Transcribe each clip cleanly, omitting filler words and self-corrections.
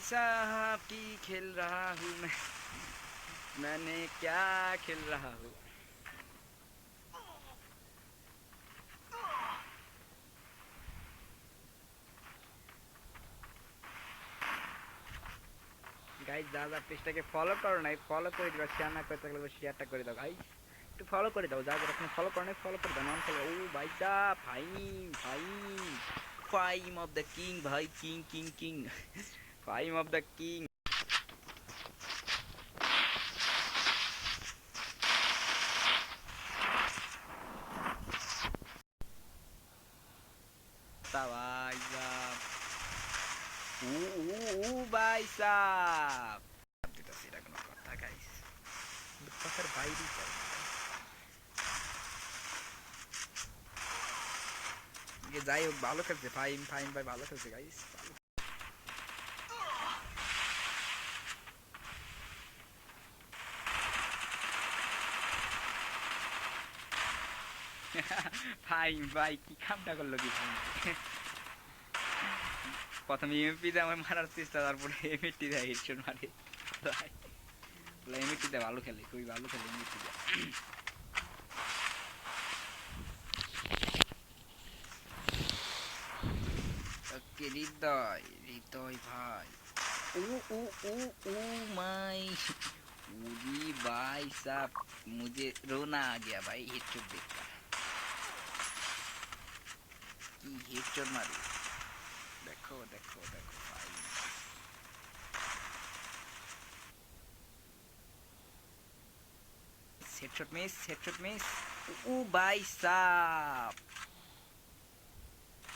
साहब की खेल रहा हूँ मैंने क्या खेल रहा हूँ। গাইস যারা পেজটাকে ফলো করো নাই ফলো করে দিবা, শেয়ার না করে থাকলে শেয়ারটা করে দাও গাইস, একটু ফলো করে দাও, যারা যারা ফলো করো নাই ফলো করে দাও, নন ফলো। ও ভাই সাহ ভাই ফাইম অফ দ্য কিং ভাই, king king king Faim of the king. ভাই সাহ ও ও ও ভাই সাহ দিতেছি, এটা কোনো কথা গাইস, কথার বাইরেই যাই। যাই হোক ভালো খেলছে ফাইম ফাইম ভাই, ভালো খেলছে গাইস। ফাইম ভাই কি কামটা করলো কি ফাইম, প্রথমে এমপি দিয়ে আমার মারার চেষ্টা, তারপরে এমএটি দেয় হেডশট মারে। এমএটি দিয়ে ভালো খেলে, খুবই ভালো খেলে এমএটি দিয়ে। ওকে হৃদয় হৃদয় ভাই, ও ও ও ও माय उरी भाई साहब, मुझे रोना आ गया भाई हेडशॉट देखकर, কি হেডশট মারে, দেখো দেখো দেখো ভাই। হেডশট মিস ও ভাই সাহ,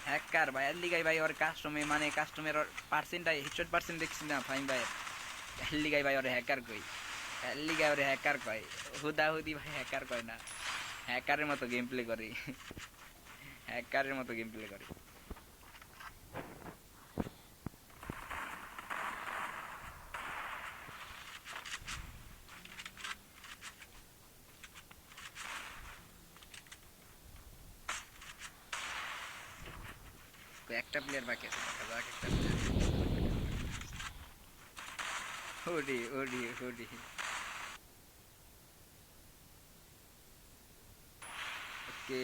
হ্যাকার ভাই এলিগাই ভাই ওর কাস্টমে মানে কাস্টমের পার্সেন্টটা হেডশট পার্সেন্ট দেখছি না ফাইন ভাই, এলিগাই ভাই ওর হ্যাকার কই, এলিগাই ওর হ্যাকার কয়, হুদাহুদি ভাই হ্যাকার কয় না, হ্যাকারের মতো গেম প্লে করে, হ্যাকারের মতো গেম প্লে করে। একটা প্লেয়ার বাকি আছে, দেখা যাক একটা প্লেয়ার। ওডি ওডি ওডি ওকে